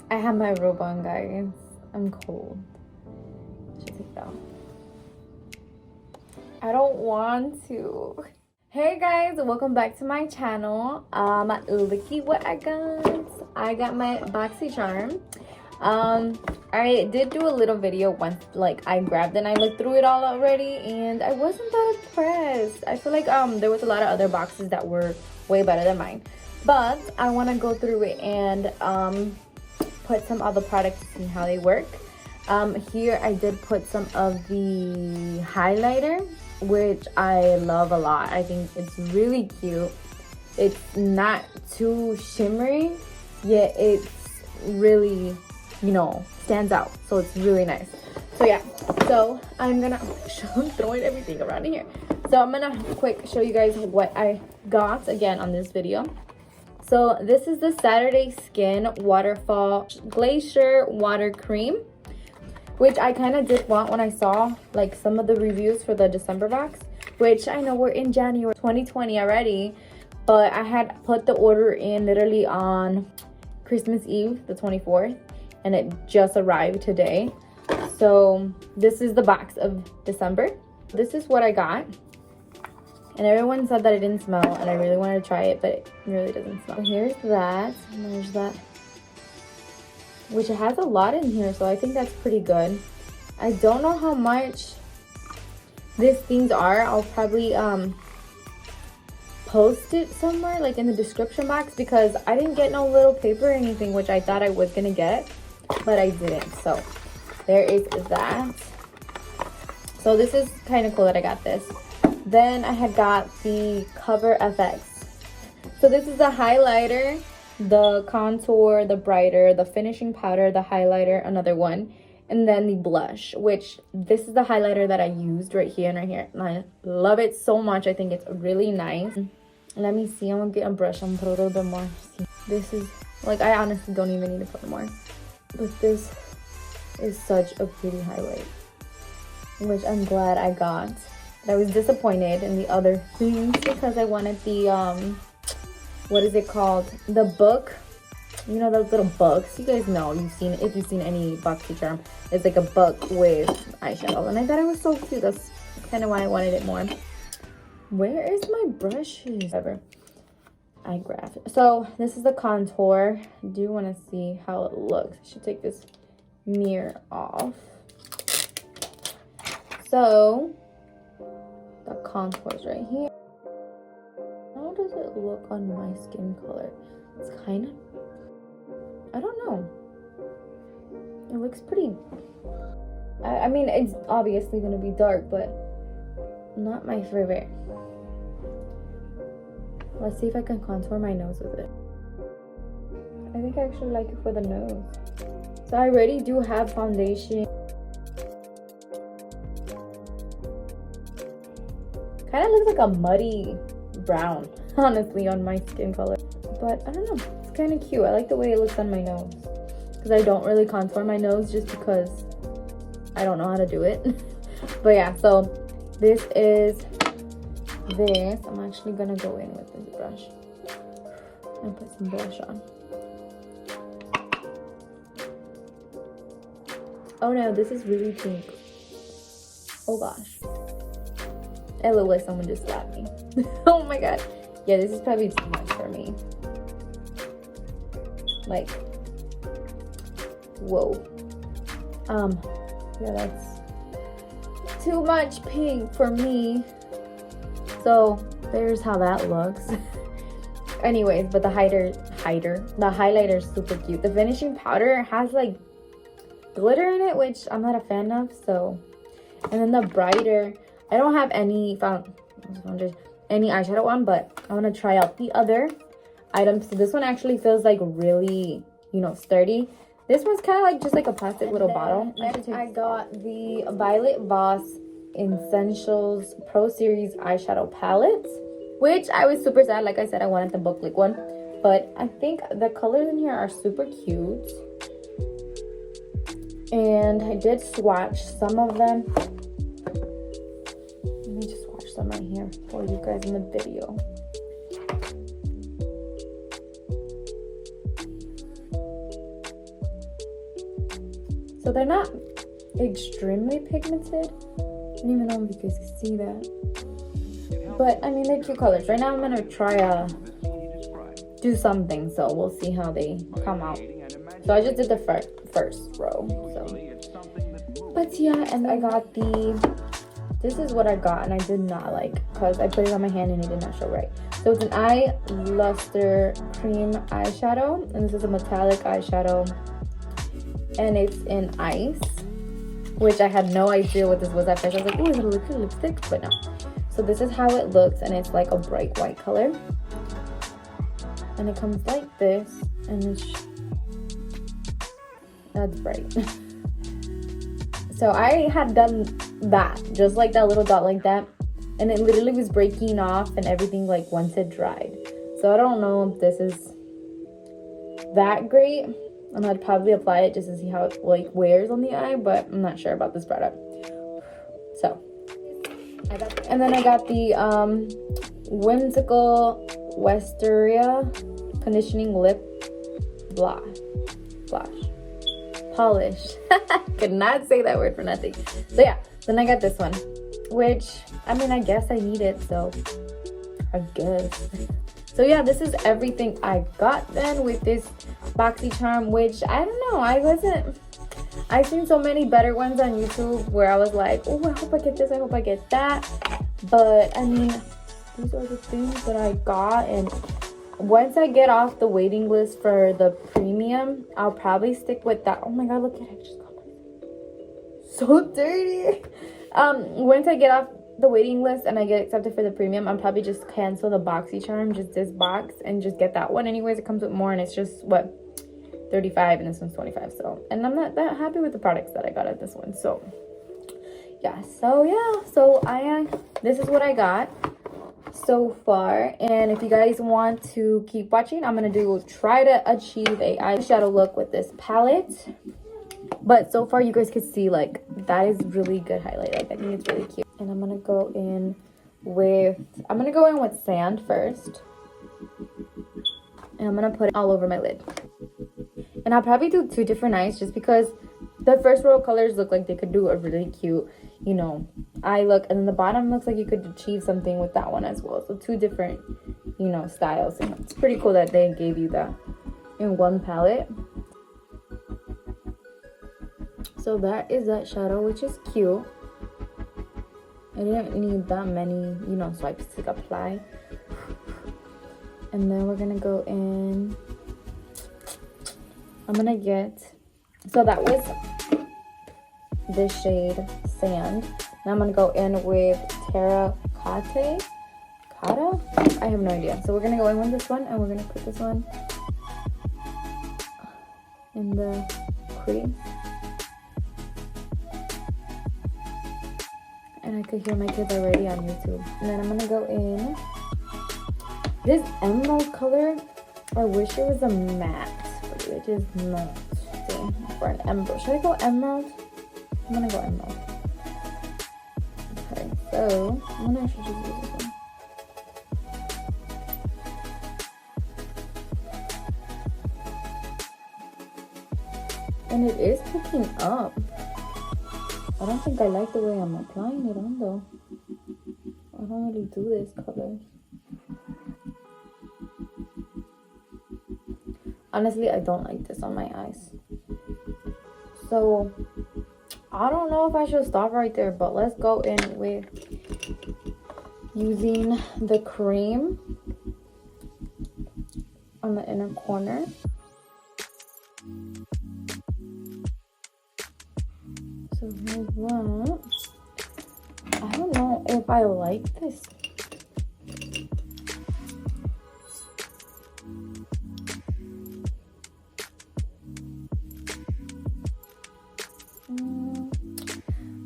I have my robe on, guys. I'm cold. Should take that off. I don't want to. Hey guys, welcome back to my channel. Looky what I got. I got my Boxy charm. I did do a little video once, like I grabbed it and I looked through it all already, and I wasn't that impressed. I feel like there was a lot of other boxes that were way better than mine, but I want to go through it and put some other products to see how they work. Here I did put some of the highlighter, which I love a lot. I think it's really cute. It's not too shimmery, yet it's really, you know, stands out. So it's really nice. So yeah, so I'm gonna, I'm throwing everything around here. So I'm gonna quick show you guys what I got again on this video. So this is the Saturday Skin Waterfall Glacier Water Cream, which I kind of did want when I saw like some of the reviews for the December box, which I know we're in January 2020 already, but I had put the order in literally on Christmas Eve, the 24th, and it just arrived today. So this is the box of December. This is what I got. And everyone said that it didn't smell, and I really wanted to try it, but it really doesn't smell. Here's that, and there's that, which it has a lot in here, so I think that's pretty good. I don't know how much these things are. I'll probably post it somewhere, like in the description box, because I didn't get no little paper or anything, which I thought I was gonna get, but I didn't. So there is that. So this is kind of cool that I got this. Then I had got the Cover FX. So this is the highlighter, the contour, the brighter, the finishing powder, the highlighter, another one, and then the blush, which this is the highlighter that I used right here and right here. And I love it so much. I think it's really nice. Let me see. I'm gonna get a brush. I'm gonna put a little bit more. See, this is like, I honestly don't even need to put more, but this is such a pretty highlight, which I'm glad I got. I was disappointed in the other things because I wanted the what is it called, the book, you know, those little books, you guys know, you've seen, if you've seen any Boxy charm, it's like a book with eyeshadow, and I thought it was so cute. That's kind of why I wanted it more. Where is my brushes? Ever I grabbed it. So this is the contour. I do want to see how it looks. I should take this mirror off. So the contours right here. How does it look on my skin color? It's kind of, I don't know. It looks pretty, I mean, it's obviously going to be dark, but not my favorite. Let's see if I can contour my nose with it. I think I actually like it for the nose. So I already do have foundation. Kind of looks like a muddy brown, honestly, on my skin color, but I don't know, it's kind of cute. I like the way it looks on my nose, because I don't really contour my nose just because I don't know how to do it. But yeah, so this is this. I'm actually gonna go in with this brush and put some blush on. Oh no, this is really pink. Oh gosh, it looked like someone just slapped me. Oh my god. Yeah, this is probably too much for me. Like, whoa. Yeah, that's too much pink for me. So there's how that looks. Anyways, but the highlighter is super cute. The finishing powder has like glitter in it, which I'm not a fan of. So, and then the brighter, I don't have any eyeshadow on, but I want to try out the other items. So this one actually feels like really, you know, sturdy. This one's kind of like just like a plastic little bottle. I got the Violet Voss Essentials Pro Series eyeshadow palettes, which I was super sad. Like I said, I wanted the booklet one, but I think the colors in here are super cute. And I did swatch some of them. Let me just swatch some right here for you guys in the video. So they're not extremely pigmented. I don't even know if you guys can see that. But I mean, they're cute colors. Right now I'm gonna try do something, so we'll see how they come out. So I just did the first row. So, but yeah, and I got this is what I got, and I did not like, because I put it on my hand and it did not show right. So it's an eye luster cream eyeshadow, and this is a metallic eyeshadow, and it's in ice, which I had no idea what this was at first. I was like, oh, is it a liquid lipstick? But no. So this is how it looks, and it's like a bright white color, and it comes like this, and that's bright. So I had done that, just like that little dot like that, and it literally was breaking off and everything like once it dried. So I don't know if this is that great, and I'd probably apply it just to see how it like wears on the eye, but I'm not sure about this product. So and then I got the Whimsical Wisteria Conditioning Lip Blush. Polish. Could not say that word for nothing. So yeah, then I got this one, which I mean, I guess I need it, so I guess. So yeah, this is everything I got then with this Boxy charm, which I don't know, I've seen so many better ones on YouTube where I was like, oh, I hope I get this, I hope I get that. But I mean, these are the things that I got, and once I get off the waiting list for the premium, I'll probably stick with that. Oh my god, look at it, I just got my so dirty. Once I get off the waiting list and I get accepted for the premium, I'll probably just cancel the Boxy charm, just this box, and just get that one. Anyways, it comes with more, and it's just what, 35, and this one's 25. So, and I'm not that happy with the products that I got at this one. So yeah, this is what I got so far. And if you guys want to keep watching, I'm gonna try to achieve a eyeshadow look with this palette. But so far you guys can see like that is really good highlight. Like I think it's really cute. And I'm gonna go in with sand first, and I'm gonna put it all over my lid. And I'll probably do 2 different eyes, just because the first row of colors look like they could do a really cute, you know, eye look, and then the bottom looks like you could achieve something with that one as well. So 2 different, you know, styles. And it's pretty cool that they gave you that in one palette. So that is that shadow, which is cute. I didn't need that many, you know, swipes to apply. And then we're gonna go in. I'm gonna get, so that was this shade Sand. Now I'm gonna go in with Terracotta. I have no idea. So we're gonna go in with this one, and we're gonna put this one in the crease. And I could hear my kids already on YouTube. And then I'm gonna go in this emerald color. I wish it was a matte, but it is not. So for an emerald, should I go emerald? I'm gonna go emerald. Okay, so I'm gonna actually just use this one. And it is picking up. I don't think I like the way I'm applying it on though. I don't really do this color. Honestly, I don't like this on my eyes. So, I don't know if I should stop right there, but let's go in with using the cream on the inner corner. So here's that. I don't know if I like this.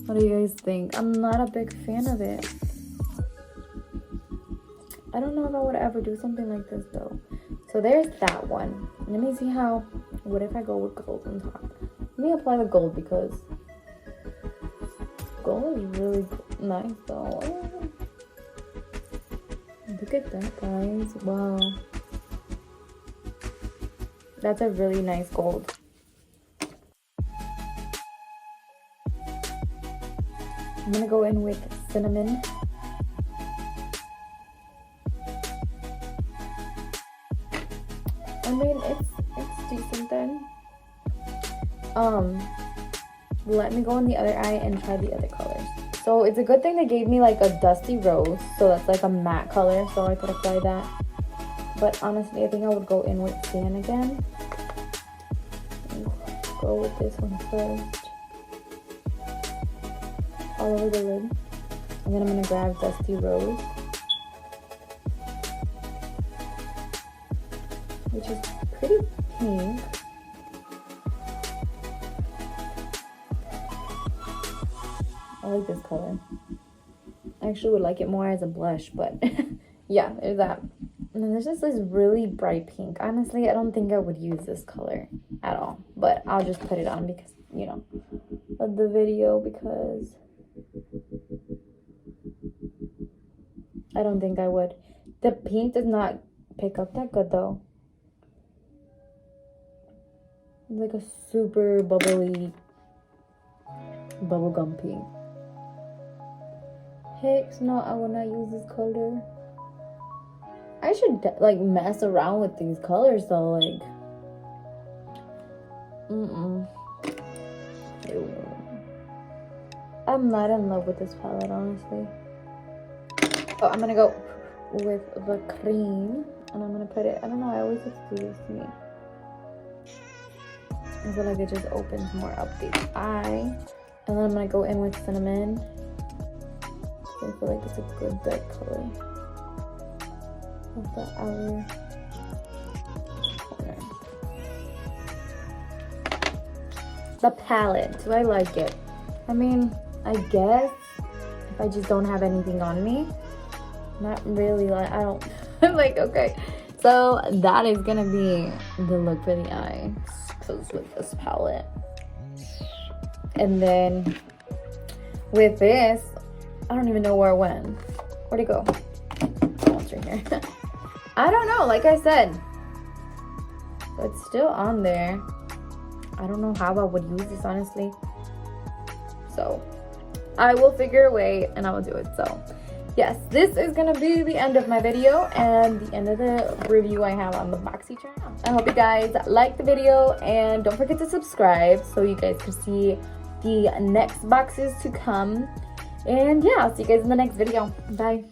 What do you guys think? I'm not a big fan of it. I don't know if I would ever do something like this though. So there's that one. Let me see what if I go with gold on top? Let me apply the gold because gold is really nice though. Look at that, guys. Wow. That's a really nice gold. I'm gonna go in with cinnamon. I mean, it's decent then. Let me go on the other eye and try the other colors. So it's a good thing they gave me like a dusty rose, so that's like a matte color, so I could apply that. But honestly, I think I would go in with tan again. Go with this one first, all over the lid, and then I'm gonna grab dusty rose, which is pretty pink. I like this color. I actually would like it more as a blush, but yeah, there's that. And then there's just this really bright pink. Honestly, I don't think I would use this color at all, but I'll just put it on because, you know, of the video, because I don't think I would. The pink does not pick up that good though. It's like a super bubbly bubblegum pink. Heck no, I will not use this color. I should like mess around with these colors though, like Ew. I'm not in love with this palette, honestly. Oh, I'm gonna go with the cream and I'm gonna put it, I don't know, I always just do this to me. I feel like it just opens more up the eye. And then I'm gonna go in with cinnamon. I feel like it's a good dark color of the outer corner. The palette, do I like it? I mean, I guess if I just don't have anything on me, not really. Like, I don't. I'm like, okay, so that is gonna be the look for the eye, because with this palette. And then with this, I don't even know where it went. Where'd it go? Oh, it's right here. I don't know, like I said. So it's still on there. I don't know how I would use this, honestly. So I will figure a way and I will do it. So yes, this is gonna be the end of my video and the end of the review I have on the Boxy channel. I hope you guys liked the video and don't forget to subscribe so you guys can see the next boxes to come. And yeah, I'll see you guys in the next video. Bye.